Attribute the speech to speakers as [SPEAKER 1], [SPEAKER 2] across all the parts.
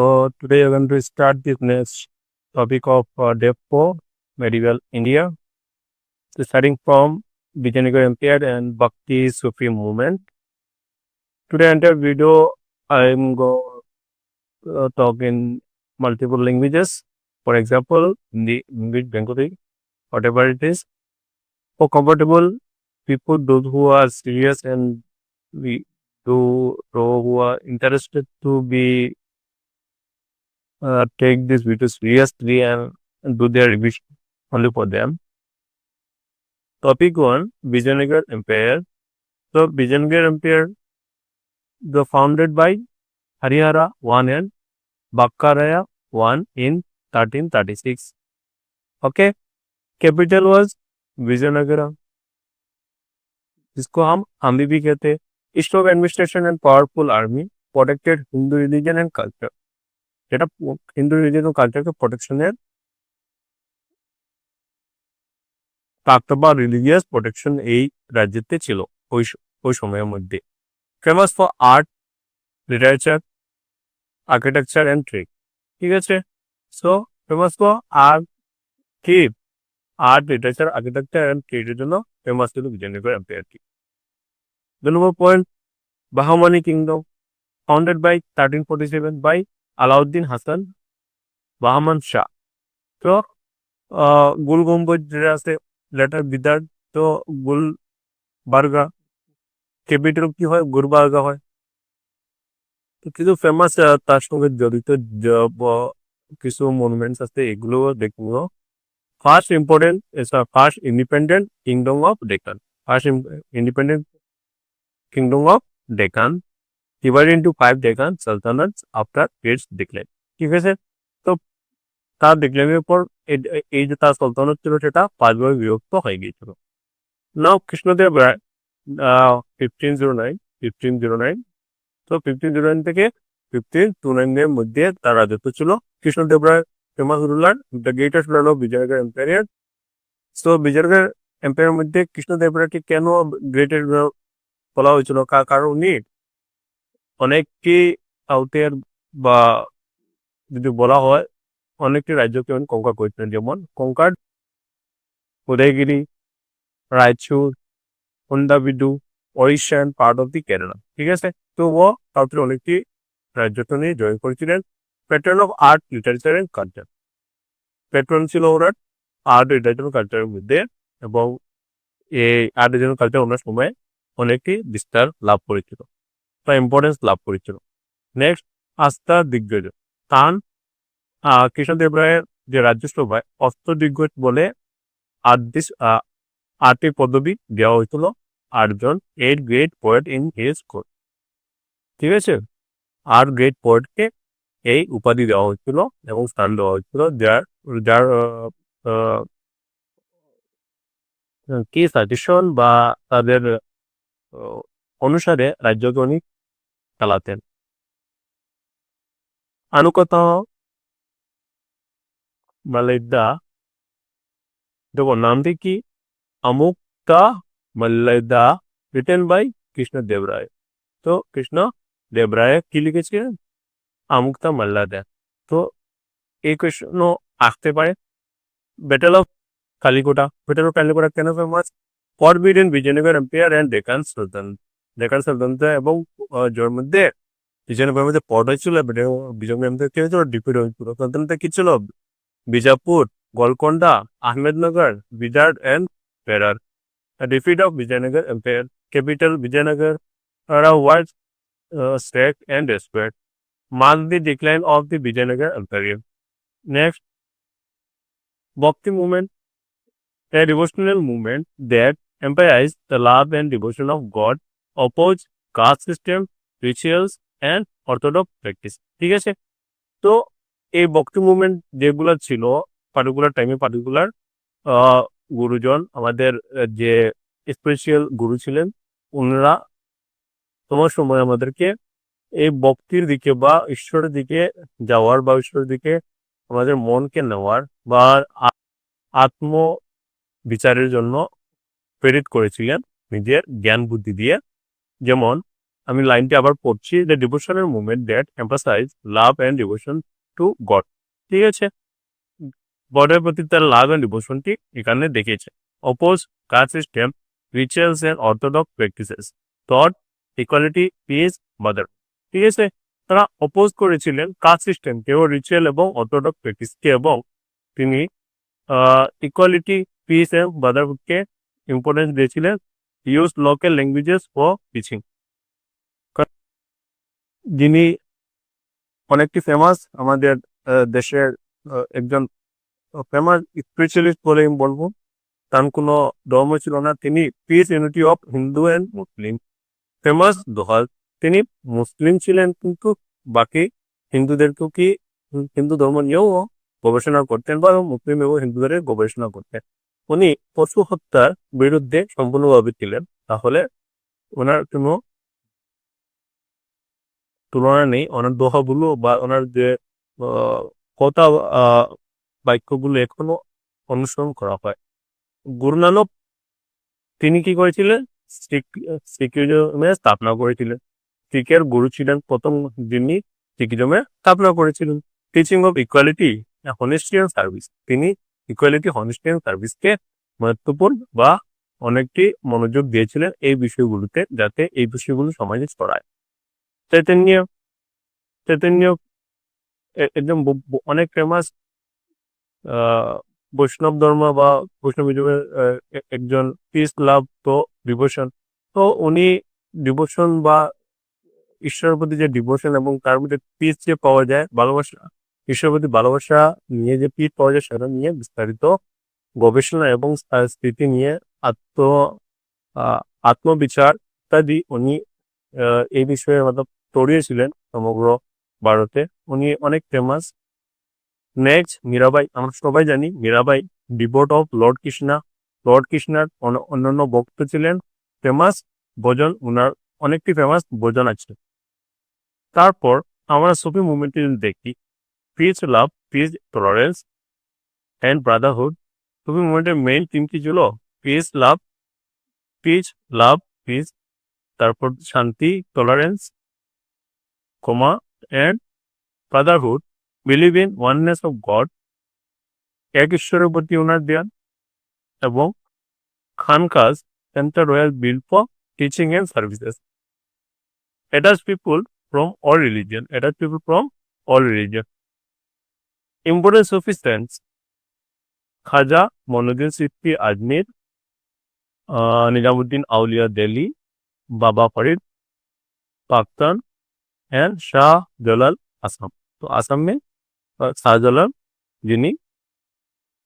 [SPEAKER 1] So today we're going to start this next topic of DEFCO, medieval India. So starting from Vijayanagar Empire and Bhakti Sufi movement. Today in the video, I'm going to talk in multiple languages. For example, Hindi, English, Bengali, whatever it is. For comfortable people, those who are serious and who are interested to be take this video seriously and do their revision only for them. Topic 1, Vijayanagar Empire. So Vijayanagar Empire, the founded by Harihara I and Bakkaraya I in 1336. Okay, capital was Vijayanagara. जिसको हम आम्बी भी कहते हैं. Strong administration and powerful army protected Hindu religion and culture. যেটা Hindu religion ও কালচারকে প্রোটেকশনের তাত্ত্ব বা religious protection এই রাজ্যতে ছিল ওই সময়ের মধ্যে. Famous for art, literature, architecture and trade. ঠিক আছে, সো ফেমাস ফর আর্ট, কি আর্ট, লিটারেচার, আর্কিটেকচার অ্যান্ড ট্রেডের জন্য ফেমাস ছিল বিজয়নগর এম্পায়ারটি. 2 number point, Bahmani kingdom founded by 1347 by Alauddin Hasan Bahman Shah. তো গোল গম্বুজ যেটা আছে লেটার বিদার, তো গুলবার্গা, ক্যাপিটাল কি হয় গুলবার্গা হয়. তো কিছু ফেমাস তার সঙ্গে জড়িত কিছু মনুমেন্টস আছে, এগুলো দেখবো. First independent kingdom of Deccan. First independent kingdom of Deccan divided into 5 Deccan Sultanates after its decline. ঠিক আছে, তো তার ডিক্লাইনের পর এই যে তার সালতানাত ছিল সেটা 5 ভাগে বিভক্ত হয়ে গিয়েছিল. নাও কৃষ্ণদেব রায় 1509, তো 1509 থেকে 1529 এর মধ্যে তার রাজত্ব ছিল. Krishnadeva Raya famous ruler, the greatest ruler of Vijayanagara empire. So Vijayanagara এম্পায়ারের মধ্যে কৃষ্ণদেব রায়কে কেন গ্রেটেস্ট রুলার বলা হয়েছিল? কারণ উনি অনেকটি সাউথের বা যদি বলা হয় অনেকটি রাজ্যকে উনি কঙ্কার করেছিলেন, যেমন কঙ্কার উদয়গিরি, রায়চুর, হন্দাবিডু, Odisha and part of the Kerala. ঠিক আছে, তো ও সাউথের অনেকটি রাজ্যকে উনি জয় করেছিলেন. Pattern of art, literature and culture. Pattern ছিল ওনার আর্ট, লিটারেচার ও কালচারের মধ্যে, এবং এই আর্ট, লিটারেচার কালচার ওনার সময় অনেকটি বিস্তার লাভ করেছিল বা ইম্পর্টেন্স লাভ করেছিল. নেক্সট, আস্থা দিগ্গজ. তান কৃষ্ণদেব রায়ের যে রাজ্যসভায় অষ্টদিগ্গজ বলে 8টি পদবি দেওয়া হয়েছিল 8জন 8 great poet in his court. ঠিক আছে, 8 গ্রেট পোয়েটকে এই উপাধি দেওয়া হয়েছিল এবং স্থান দেওয়া হয়েছিল, যার কি সাজেশন বা তাদের অনুসারে রাজ্যকে উনি চালাতেন. আনুকতা মাল্লাইদা, দেখো নামটি কি? আমুক্তা মাল্লাইদা, রিটেন বাই কৃষ্ণদেব রায়. তো কৃষ্ণদেব রায় কি লিখেছিলেন? আমুক্তা মাল্লাইদা. তো এই কোয়েশ্চনও আসতে পারে. Battle of Talikota. Battle of Talikota কেন famous? For between Vijayanagara empire and Deccan sultan. Deccan sultanate এবং যার মধ্যে বিজয়নগরের মধ্যে পট হয়েছিল, বিজয়নগর এম্পায়ার কি হয়েছিল? ডিফিট হয়েছিল. সুলতানতে কি ছিল? Bijapur, Golconda, Ahmednagar, Bidar and Berar. Defeat of Vijayanagara empire. Capital Vijayanagara was sacked and destroyed. Marked the decline of the Vijayanagar Empire. Next, Bhakti movement, a devotional movement that emphasized the love and devotion of God, opposed caste system, rituals and orthodox practice. ঠিক আছে, তো এই ভক্তি movement যেগুলো ছিল particular টাইমে particular গুরুজন, আমাদের যে স্পেশাল গুরু ছিলেন, ওনারা তোমার সময় আমাদেরকে এই ভক্তির দিকে বা ঈশ্বরের দিকে যাওয়ার বা ঈশ্বরের দিকে আমাদের মনকে নেওয়ার বা আত্ম বিচারের জন্য প্রেরিত করেছিলেন নিজের জ্ঞান বুদ্ধি দিয়ে. যেমন আমি লাইনটি আবার পড়ছি, the devotional movement that emphasize love and devotion to God. ঠিক আছে, গডের প্রতি তার লাভ অ্যান্ড ডিভোশনটি এখানে দেখিয়েছে। Oppose caste system, rituals and orthodox practices, thought equality, peace, mother. ঠিক আছে, তারা অপোজ করেছিলেন কাস্ট সিস্টেমকে ও রিচুয়াল এবং অর্থোডক্স প্র্যাকটিসকে, এবং তিনি ইকুয়ালিটি, পিস এবং ব্রাদারহুডকে ইম্পর্টেন্স দিয়েছিলেন। Use local languages for teaching. যিনি অনেকটি ফেমাস আমাদের দেশের একজন ফেমাস স্পিরিচুয়ালিস্ট বলে আমি বলবো। তার কোনো ধর্ম ছিল না, তিনি peace unity of Hindu and Muslim famous দোহাল। তিনি মুসলিম ছিলেন, কিন্তু বাকি হিন্দুদেরকেও কি হিন্দু ধর্ম নিয়েও গবেষণা করতেন বা মুসলিম এবং হিন্দুদের গবেষণা করতেন। উনি পশু হত্যার বিরুদ্ধে সম্পূর্ণভাবে ছিলেন, তাহলে ওনার কোনো তুলনা নেই। ওনার দোহাগুলো বা ওনার যে কথা বাক্যগুলো এখনো অনুসরণ করা হয়। গুরু নানক তিনি কি করেছিলেন? শিখিজমের স্থাপনা করেছিলেন। শিখের গুরু ছিলেন প্রথম, যিনি শিখিজমের স্থাপনা করেছিলেন। Teaching of equality, honesty and service, তিনি ইকুয়ালিটি, হনেস্টি অ্যান্ড সার্ভিসকে মহত্বপূর্ণ বা অনেকটি মনোযোগ দিয়েছিলেন এই বিষয়গুলোতে, যাতে এই বিষয়গুলো সমাজে ছড়ায়। চৈতন্য চৈতন্য একদম অনেক ফেমাস বৈষ্ণব ধর্ম বা বৈষ্ণবিজমের একজন পিস লাভ তো ডিভোশন। তো উনি ডিভোশন বা ঈশ্বরের প্রতি যে ডিভোশন এবং তার মধ্যে পিস যে পাওয়া যায়, ভালোবাসা, ঈশ্বরের প্রতি ভালোবাসা নিয়ে যে পিস পাওয়া যায়, সেটা নিয়ে বিস্তারিত গবেষণা এবং স্মৃতি নিয়ে আত্মবিচার ইত্যাদি উনি এই বিষয়ে মতলব ছড়িয়েছিলেন সমগ্র ভারতে। উনি অনেক ফেমাস। নেক্সট মীরাবাই, আমরা সবাই জানি Mirabai devote of lord Krishna. Lord কৃষ্ণার অন্যান্য ভক্ত ছিলেন। ফেমাস ভজন, উনার অনেকটি ফেমাস ভজন আছে। তারপর আমরা সুফি মুভমেন্টে দেখি peace, love, peace, tolerance and brotherhood. Sufi মুভমেন্টের মেইন থিম কি ছিল? Peace, love, peace, love, peace, তারপর শান্তি, টলারেন্স, ক্ষমা and brotherhood. Believe in oneness of God, এক ঈশ্বরের প্রতি ওনার ধ্যান, এবং khanqahs, centre royal build for teaching and services. attach people from all religion, attach people from all religion. Important Sufi saints, খাজা মঈনুদ্দিন চিশতি আজমির, নিজামুদ্দিন আউলিয়া দিল্লি, বাবা ফরিদ পাকিস্তান एंड शाह जलाल आसाम। तो आसाम में শাহজালাল, যিনি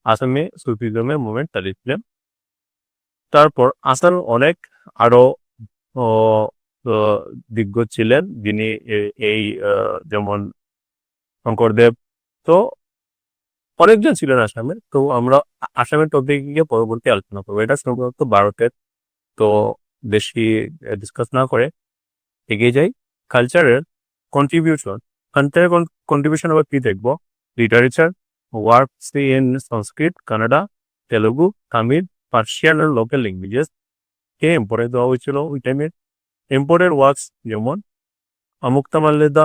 [SPEAKER 1] আসামে সুফিজমের মুভমেন্ট চালিয়েছিলেন। তারপর আসাম অনেক আরো দিগ্গজ ছিলেন, যিনি এই যেমন শঙ্করদেব, তো অনেকজন ছিলেন আসামের। তো আমরা আসামের টপিক গিয়ে পরবর্তী আলোচনা করবো, এটা সম্ভবত ভারতের। তো বেশি ডিসকাস না করে এগিয়ে যাই। কালচারের কন্ট্রিবিউশন, কালচারের কন্ট্রিবিউশন আবার কি দেখবো? Literature, works in Sanskrit, Kannada, Telugu, Tamil, Persian আর লোকাল ল্যাঙ্গুয়েজেস কে ইম্পর্টেন্স দেওয়া হয়েছিল ওই টাইমের। ইম্পোর্টেড ওয়ার্কস যেমন মুক্তামাল্যদা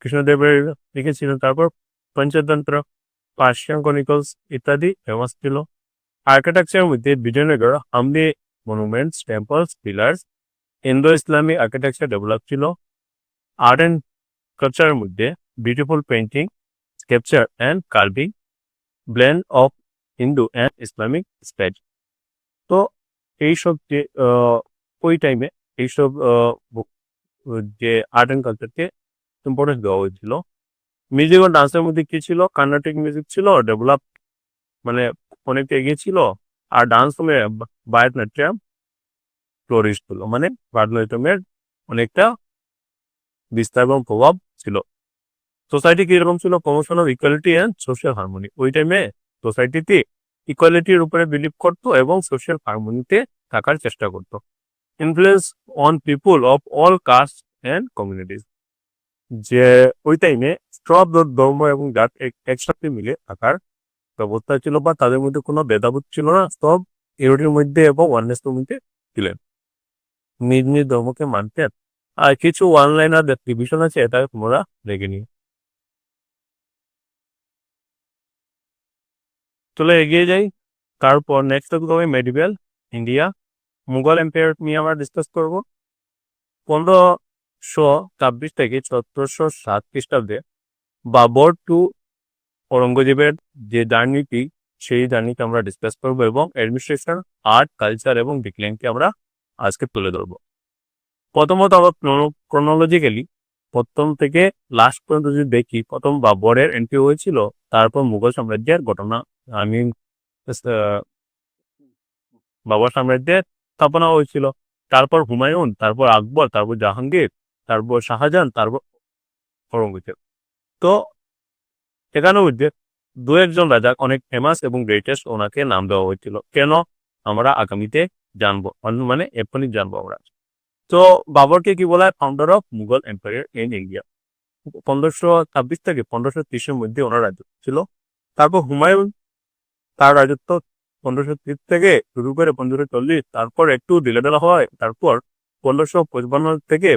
[SPEAKER 1] কৃষ্ণদেবের লিখেছিলেন, তারপর পঞ্চতন্ত্র, পার্সিয়ান ক্রনিকলস ইত্যাদি ফেমাস ছিল। আর্কিটেকচারের মধ্যে Vijayanagara Hampi monuments, temples, pillars, Indo Islamic architecture develop ছিল। আর্ট অ্যান্ড কালচারের মধ্যে beautiful painting, sculpture and carving, blend of Hindu and Islamic style. তো এইসব যে ওই টাইমে এইসব যে আর্ট অ্যান্ড কালচারকে ইম্পর্টেন্স দেওয়া হয়েছিল। মিউজিক ও ডান্সের মধ্যে কি ছিল? কর্ণাটিক মিউজিক ছিল ডেভেলপ, মানে অনেকটা এগিয়ে ছিল। আর ডান্স হলে ভারতনাট্যম ফ্লোরিশ ছিল, মানে ভারতনাট্যমের অনেকটা বিস্তার এবং প্রভাব ছিল। সোসাইটি কিরকম ছিল? Promotion of equality and social harmony. ওই টাইমে সোসাইটিতে ইকুয়ালিটির উপরে বিলিভ করতো এবং সোশ্যাল হারমোনিতে থাকার চেষ্টা করতো। Influence on people of all caste and communities, যে ওই টাইমে সব ধর্ম এবং জাত একসাথে মিলে থাকার ব্যবস্থা ছিল, বা তাদের মধ্যে কোনো ভেদাভেদ ছিল না, সব ইউনিটির মধ্যে এবং ওয়াননেসের মধ্যে ছিলেন। নিজ নিজ ধর্মকে মানতেন আর কিছু ওয়ান লাইনার ডিভিশন আছে, এটা তোমরা দেখে নিও। চলে এগিয়ে যাই। তারপর নেক্সট টপিক হবে মেডিভেল ইন্ডিয়া। মুঘল এম্পায়ার নিয়ে আমরা ডিসকাস করব। 1526 থেকে 1407 খ্রিস্টাব্দে বাবর টু ঔরঙ্গজেবের যে জার্নিটি, সেই জার্নিকে আমরা ডিসকাস করবো এবং অ্যাডমিনিস্ট্রেশন, আর্ট, কালচার এবং ডিক্লাইনকে আমরা আজকে তুলে ধরবো। প্রথমত আমরা ক্রোনোলজিক্যালি প্রথম থেকে লাস্ট পর্যন্ত যদি দেখি, প্রথম বাবরের এন্ট্রি হয়েছিল, তারপর মুঘল সাম্রাজ্যের ঘটনা, আমি বাবর সাম্রাজ্যের স্থাপনা হয়েছিল, তারপর হুমায়ুন, তারপর আকবর, তারপর জাহাঙ্গীর, তারপর শাহজাহান, তারপর ঔরঙ্গজেব। তো এখানে মধ্যে দু একজন রাজা অনেক ফেমাস এবং গ্রেটেস্ট, ওনাকে নাম দেওয়া হয়েছিল। কেন আমরা আগামীতে জানবো, মানে এখনই জানবো আমরা। তো বাবরকে কি বলা হয়? Founder of Mughal empire in India. 1526 থেকে 1530-এর মধ্যে ওনার রাজত্ব ছিল। তারপর হুমায়ুন, তার রাজত্ব 1530 থেকে শুরু করে 1540, তারপর একটু ঢিলেঢালা হয়, তারপর 1555 থেকে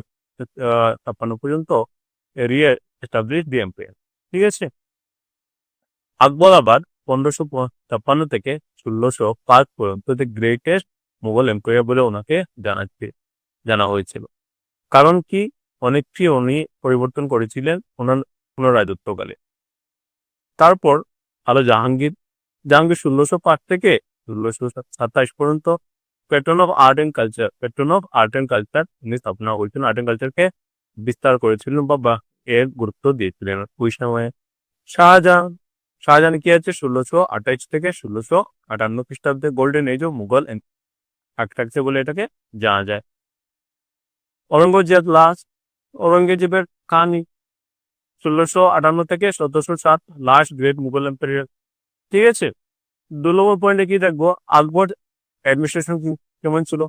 [SPEAKER 1] 56 পর্যন্ত রিয়ে এস্টাবলিশ দি এম্পায়ার। ঠিক আছে। আকবর আবার 1553 থেকে 1605 পর্যন্ত দ্য গ্রেটেস্ট মুঘল এম্পায়ার বলে ওনাকে জানা হয়েছিল। কারণ কি? অনেকটি উনি পরিবর্তন করেছিলেন ওনার রাজত্বকালে। তারপর আলো জাহাঙ্গীর 1605 থেকে 1627 পর্যন্ত patron of art and culture উনি স্থাপনা করেছিলেন। আর্ট অ্যান্ড কালচারকে বিস্তার করেছিলেন বা এর গুরুত্ব দিয়েছিলেন ওই সময়ে। শাহজাহান কি আছে? 1628 থেকে 1658 খ্রিস্টাব্দে golden age of Mughal architecture বলে এটাকে জানা যায়। ঔরঙ্গজেবের কাহিনী 1658 থেকে 1707, লাস্ট গ্রেট মুঘল এম্পায়ার। ঠিক আছে। 2 নম্বর পয়েন্টে কি দেখবো? আকবর অ্যাডমিনিস্ট্রেশন কেমন ছিল।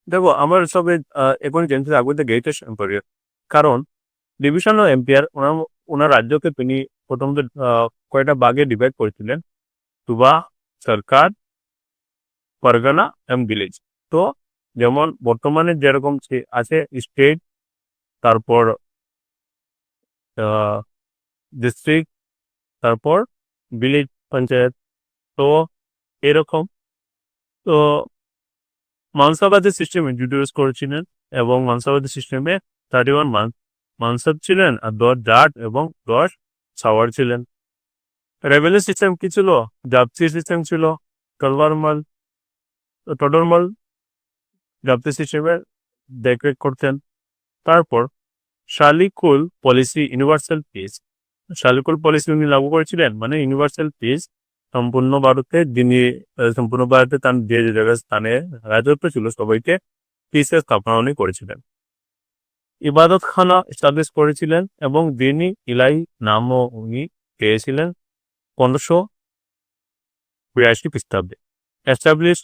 [SPEAKER 1] দেখো, আমার সবে এখন জানতে আকবর দ্য গ্রেটেস্ট এম্পায়ার, কারণ ডিভিশন অফ এম্পায়ার, ওনার রাজ্যকে তিনি প্রথমত কয়টা ভাগে ডিভাইড করেছিলেন: সুবা, সরকার, পরগনা এবং ভিলেজ। তো যেমন বর্তমানে যেরকম আছে স্টেট, তারপর ডিস্ট্রিক্ট, তারপর ভিলেজ পঞ্চায়েত, তো এরকম। তো মানসাবাদী সিস্টেম ইন্ট্রোডিউস করেছিলেন এবং মানসাবাদী সিস্টেমে 31 মানসাব ছিলেন আর 10 জাট এবং 10 সাওয়ার ছিলেন। রেভিনিউ সিস্টেম কি ছিল? জাপ্তি সিস্টেম ছিল। টডরমাল জাপ্তি সিস্টেমের দেখরেখ করতেন। তারপর শালিকুল পলিসি, ইউনিভার্সাল পিস। শালিকুল পলিসি উনি লাগু করেছিলেন, মানে ইউনিভার্সাল পিস। সম্পূর্ণ ভারতে তার যে জায়গায় স্থানে রাজত্ব ছিল সবাইকে পিসের স্থাপনা উনি করেছিলেন। ইবাদত খানা এস্টাবলিশ করেছিলেন এবং দিনী ইলাহি নামও উনি পেয়েছিলেন 1582 খ্রিস্টাব্দে। এস্টাবলিশ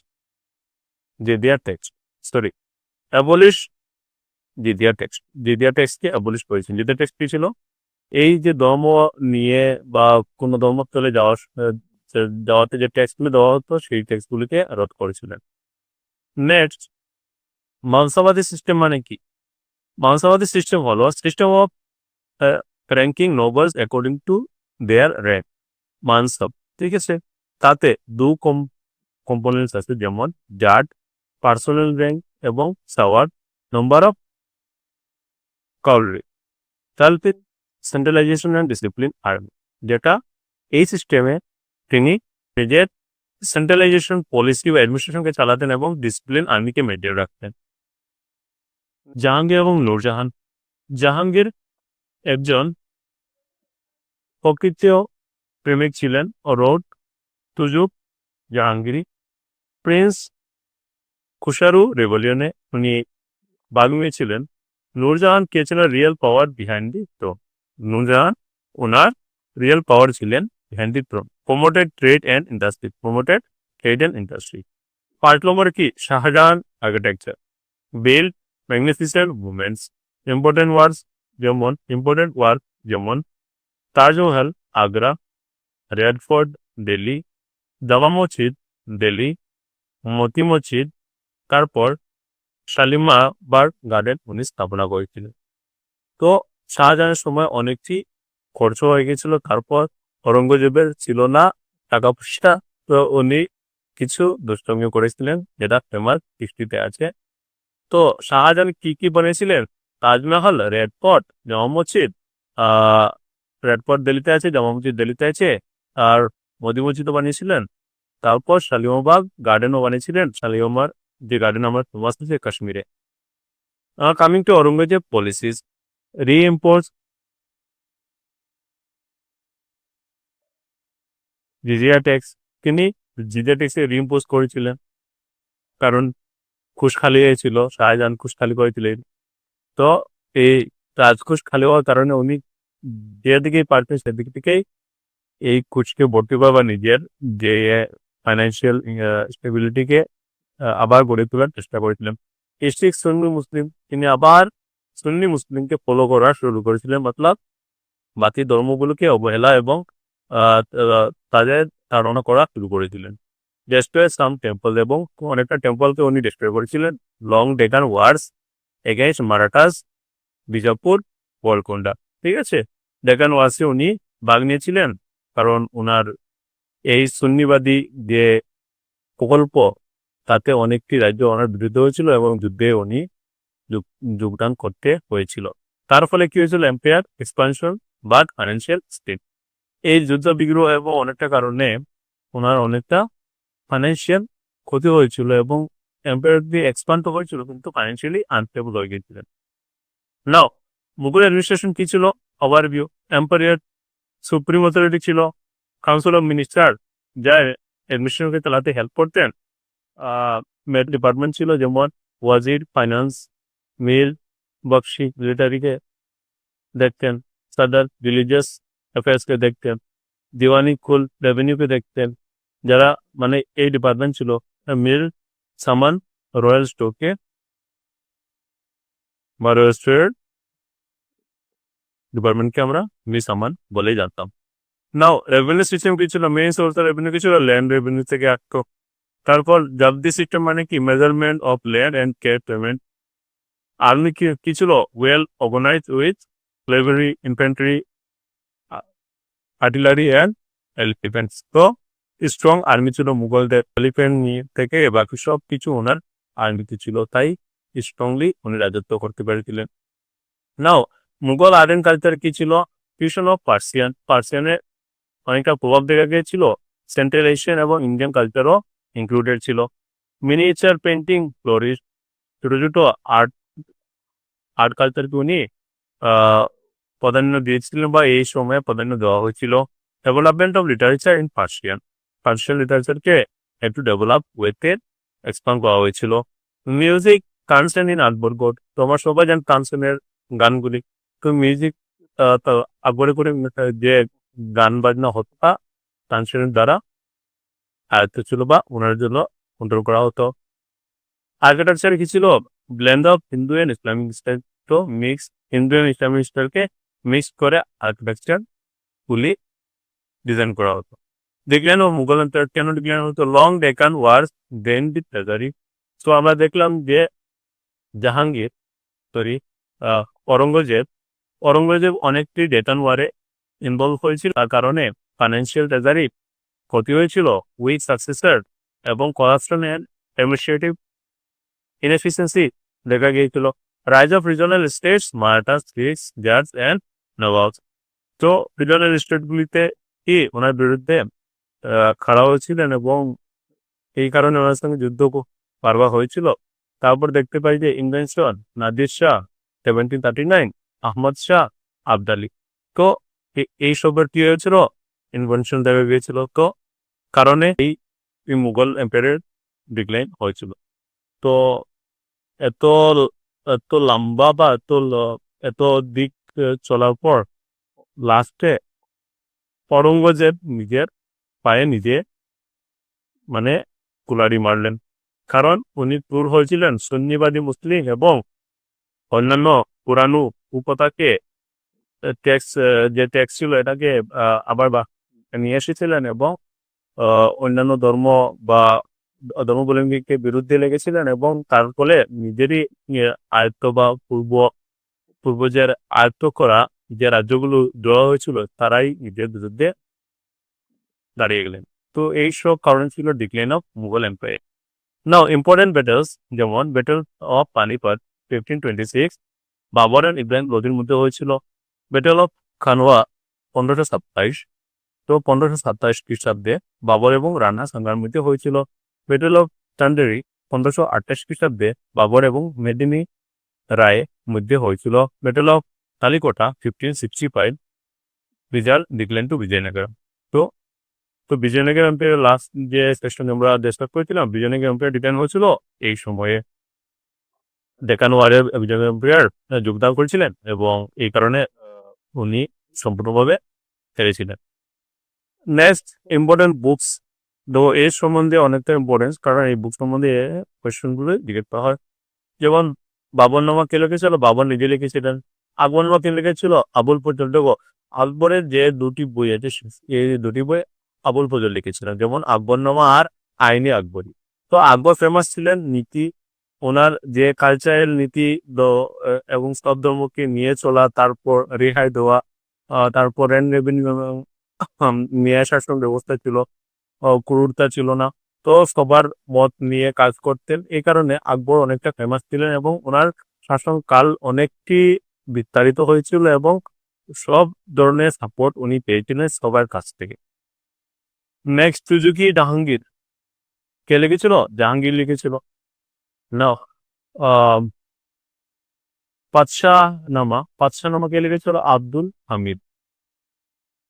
[SPEAKER 1] জিজিয়া ট্যাক্স, অ্যাবলিশ জিজিয়া ট্যাক্সকে অ্যাবলিশ করেছিলেন। জিজিয়া ট্যাক্স কি ছিল? এই যে ধর্ম নিয়ে বা কোনো ধর্মস্থলে যাওয়াতে যে ট্যাক্সগুলো দেওয়া হতো, সেই ট্যাক্সগুলিকে রদ করেছিলেন। নেক্সট, মানসাবাদী সিস্টেম মানে কি? মানসাবাদী সিস্টেম হলো system of ranking nobles according to their rank, mansab. ঠিক আছে। তাতে দু কম্পোনেন্টস আছে, যেমন জাট, পার্সোনাল র্যাঙ্ক, এবং sawar, number of cavalry, self centralization and discipline army. যেটা এই সিস্টেমে তিনি নিজের সেন্ট্রালাইজেশন পলিসি বা অ্যাডমিনিস্ট্রেশনকে চালাতেন এবং ডিসিপ্লিন আর্মিকে মেনটেন রাখতেন। জাহাঙ্গীর এবং নূরজাহান। জাহাঙ্গীর একজন প্রকৃত প্রেমিক ছিলেন ও রোড তুজুক জাহাঙ্গীরি। প্রিন্স খুশারু রেভলিয়নে উনি ভাগ নিয়েছিলেন। নূরজাহান কে ছিলেন real power behind the throne. Nurjahan ওনার রিয়েল পাওয়ার ছিলেন behind the throne. Promoted trade and industry. Part number কি? Shahjahan architecture, build magnificent movements. Important work যেমন তাজমহল আগ্রা, রেড ফোর্ট দিল্লি, জামা মসজিদ দিল্লি, মতি মসজিদ, তারপর শালিমার গার্ডেন উনি স্থাপনা করেছিলেন। তো শাহজাহানের সময় অনেকটি খরচ হয়ে গেছিল, তারপর ঔরঙ্গজেবের ছিল না টাকা পয়সা, তো উনি কিছু দুষ্টমি করেছিলেন যেটা ফেমাস হিস্ট্রিতে আছে। তো শাহজাহান কি কি বানিয়েছিলেন? তাজমহল, রেড ফোর্ট, জামা মসজিদ, আহ রেড ফোর্ট দিল্লিতে আছে, জামা মসজিদ দিল্লিতে আছে, আর মোদি মসজিদও বানিয়েছিলেন। তারপর শালিমাবাগ গার্ডেনও বানিয়েছিলেন, শালিমার যে গার্ডেন আমার ফেমাস আছে কাশ্মীরে। Coming to Aurangzeb policies, reimpose jizya tax. তিনি জিজিয়া ট্যাক্সে রিইম্পোজ করেছিলেন, কারণ খুশখালি হয়েছিল, শাহজাহান খুশখালি করেছিলেন। তো এই রাজকোষ খালি হওয়ার কারণে উনি যেদিকেই পারতেন সেদিক থেকেই এই কোচকে ভর্তি করা বা নিজের যে ফাইন্যান্সিয়াল স্টেবিলিটিকে আবার গড়ে তোলার চেষ্টা করেছিলেন। ইস্টিক সুন্নি মুসলিম, তিনি আবার সুন্নি মুসলিমকে ফলো করা শুরু করেছিলেন, মতলব বাকি ধর্মগুলোকে অবহেলা এবং তাদের ধারণা করা শুরু করেছিলেন। ডেস্ট্রয় সাম টেম্পল, এবং অনেকটা টেম্পলকে উনি ডেস্ট্রয় করেছিলেন। লং ডেকান ওয়ার্স এগেইনস্ট মারাঠাস, বিজাপুর, গোলকোন্ডা। ঠিক আছে, ডেকান ওয়ার্সে উনি ভাগ নিয়েছিলেন, কারণ ওনার এই সুন্নিবাদী যে প্রকল্প তাতে অনেকটি রাজ্য ওনার বিরুদ্ধে হয়েছিল এবং যুদ্ধে উনি যোগদান করতে হয়েছিল। তার ফলে কি হয়েছিল? এম্পায়ার এক্সপানশন বা ফাইন্যান্সিয়াল স্টেট। এই যুদ্ধ বিগ্রহ এবং অনেকটা কারণে ওনার অনেকটা ফাইন্যান্সিয়াল ক্ষতি হয়েছিল এবং এম্পায়ার দিয়ে এক্সপান্ড হয়েছিল, কিন্তু ফাইন্যান্সিয়ালি আনস্টেবল হয়ে গেছিলেন। নাও মুঘল অ্যাডমিনিস্ট্রেশন কি ছিল? ওভারভিউ। এম্পায়ার সুপ্রিম অথরিটি ছিল, কাউন্সিল অফ মিনিস্টার যা অ্যাডমিনিস্ট্রেশনকে চালাতে হেল্প করতেন। ডিপার্টমেন্ট ছিল যেমন ওয়াজির ফাইন্যান্স, মিল বক্সি মিলিটারিকে দেখতেন, সাদার রিলিজিয়াস অ্যাফেয়ার্সকে দেখতেন, দিওয়ানি কুল রেভিনিউকে দেখতেন। যারা মানে এই ডিপার্টমেন্ট ছিল, মিল সামান রয়্যাল স্টোরকে বা রয়্যাল স্টোরের ডিপার্টমেন্টকে আমরা মিল সামান বলেই জানতাম। নাও রেভিনিউ সিস্টেম কি ছিল? মেইন সোর্স অফ রেভিনিউ কি ছিল? ল্যান্ড রেভিনিউ থেকে আসতো। তারপর জব্দি সিস্টেম মানে কি? Measurement of land and care payment. Army কি ছিল? Well organize with cavalry infantry, artillery and elephants. তো স্ট্রং আর্মি ছিল মুঘলদের, এলিফেন্ট থেকে বাকি সব কিছু ওনার আর্মিতে ছিল, তাই স্ট্রংলি উনি রাজত্ব করতে পেরেছিলেন। নাও মুঘল আর্ট অ্যান্ড কালচার কি ছিল? ফিউশন অফ পার্সিয়ানের অনেকটা প্রভাব দেখা গিয়েছিল, সেন্ট্রাল এশিয়ান এবং ইন্ডিয়ান কালচারও ইনক্লুডেড ছিল। মিনিয়েচার পেন্টিং ফ্লোরিশ, ছোট ছোট আর্ট কালচারকে উনি প্রাধান্য দিয়েছিলেন বা এই সময়ে প্রাধান্য দেওয়া হয়েছিল। Development of literature in Persian লিটারেচারকে একটু ডেভেলপ ওয়েতে এক্সপান্ড করা হয়েছিল। Music Tansen in Akbar court, তোমার সবাই জান কানসেনের গানগুলি। তো মিউজিক আকবরে করে যে গান বাজনা হতো তা তানসেনের দ্বারা আয়ত্ত ছিল বা ওনার জন্য কন্ট্রোল করা হতো। আর্কিটেকচার কি ছিল? Blend of Hindu and Islamic style. তো মিক্স হিন্দু অ্যান্ড ইসলামিক স্টাইলকে মিক্স করে আর্কিটেকচার গুলি ডিজাইন করা হতো। দেখলেন ও মুঘল এম্পায়ার কেন ডিক্লাইন হতো? Long Deccan wars then the treasury. তো আমরা দেখলাম যে জাহাঙ্গীর সরি ঔরঙ্গজেব অনেকটি ডেকান ওয়ারে ইনভলভ হয়েছিল, তার কারণে ফাইন্যান্সিয়াল ট্রেজারি ক্ষতি হয়েছিল, উইক সাকসেসর এবং করাপশন অ্যান্ড অ্যাডমিনিস্ট্রেটিভ ইনএফিসিয়েন্সি দেখা গিয়েছিল। Rise of regional states, Marathas, Greeks, Jats and Nawabs. তো রিজনাল স্টেটগুলিতে কি ওনার বিরুদ্ধে খাড়া হয়েছিলেন এবং এই কারণে ওনার সঙ্গে যুদ্ধ বারবার হয়েছিল। তারপর দেখতে পাই যে ইনভেনশন নাদির শাহ 1739, আহমদ শাহ আবদালি। তো এই সবের কি হয়েছিল? ইনভেনশন দেখা গিয়েছিল। তো কারণে এই মুঘল এম্পায়ারের ডিক্লাইন হয়েছিল। তো এত এত লম্বা বা এত দিক চলার পর লাস্টে ঔরঙ্গজেব নিজের পায়ে নিজে মানে কুলারি মারলেন, কারণ উনি দূর হয়েছিলেন সুন্নিবাদী মুসলিম এবং অন্যান্য পুরানো উপতাকে যে ট্যাক্স ছিল এটাকে আবার নিয়ে এসেছিলেন এবং অন্যান্য ধর্ম বা ধর্মাবলম্বীকে বিরুদ্ধে লেগেছিলেন এবং তার ফলে নিজেরই আয়ত্ত বা পূর্বজের আয়ত্ত করা যে রাজ্যগুলো দেওয়া হয়েছিল তারাই নিজের বিরুদ্ধে দাঁড়িয়ে গেলেন। তো এই সব কারণ ছিল decline of Mughal empire. Now important battles যেমন battle of Panipat 1526 Babur and Ibrahim লোদির মধ্যে হয়েছিল। Battle of Khanwa 1527। তো 1527 খ্রিস্টাব্দে বাবর এবং রানা সাঙ্গার মধ্যে হয়েছিল। ব্যাটেল অফ টান্ডেরি 1528 খ্রিস্টাব্দে বাবর এবং মেদিনী রায়ের মধ্যে হয়েছিল। Battle of Talikota 1565 result decline to Vijayanagara. তো তো বিজয়নগর এম্পায়ার লাস্ট যে সেকশন আমরা ডিসকাস করেছিলাম, বিজয়নগর এম্পায়ার ডিক্লাইন হয়েছিল এই সময়ে। ডেকান ওয়ারে বিজয়নগর এম্পায়ার যোগদান করেছিলেন এবং এই কারণে উনি সম্পূর্ণভাবে হেরেছিলেন। নেক্সট ইম্পর্টেন্ট বুকস, তো এর সম্বন্ধে অনেকটা ইম্পর্টেন্স, কারণ এই বুক সম্বন্ধে কোয়েশ্চেনগুলো জিজ্ঞেস করা হয়। যেমন বাবরনামা কে লিখেছিল? বাবর নিজে লিখেছিলেন। আকবরনামা কে লিখেছিল? আবুল ফজল। দেখো আকবরের যে দুটি বই আছে এই দুটি বই আবুল ফজল লিখেছিলেন, যেমন আকবরনামা আর আইনে আকবরী। তো আকবর ফেমাস ছিলেন নীতি, ওনার যে কালচারাল নীতি এবং সব ধর্মকে নিয়ে চলা, তারপর রেহাই দেওয়া, তারপর রেন্ট রেভিনিউ ন্যায় শাসন ব্যবস্থা ছিল, ক্রুরতা ছিল না। তো সবার মত নিয়ে কাজ করতেন, এই কারণে আকবর অনেকটা ফেমাস ছিলেন এবং ওনার শাসনকাল অনেকটি বিস্তারিত হয়েছিল এবং সব ধরনের সাপোর্ট উনি পেয়েছিলেন সবার কাছ থেকে। নেক্সট সুজুকি জাহাঙ্গীর কে লিখেছিল? জাহাঙ্গীর লিখেছিল। না, পাতশাহনামা কে লিখেছিল? আব্দুল হামিদ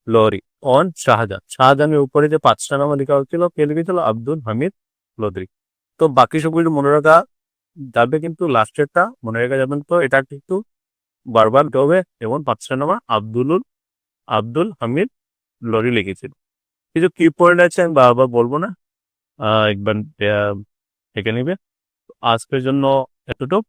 [SPEAKER 1] লোহরি অন শাহজাহান। শাহজাহানের উপরে যে পাতশাহনামা লেখা হচ্ছিল কে লিখেছিল? আব্দুল হামিদ লোহরি। তো বাকি সবগুলো মনে রাখা যাবে, কিন্তু লাস্টেরটা মনে রাখা যাবেন। তো এটা কিন্তু বারবার হবে, এবং পাতশাহনামা আব্দুল হামিদ লোহরি লিখেছিল। কিছু কি পয়েন্ট আছে আমি বারবার বলবো না, একবার দেখে নিবে। আজকের জন্য এতটুকু।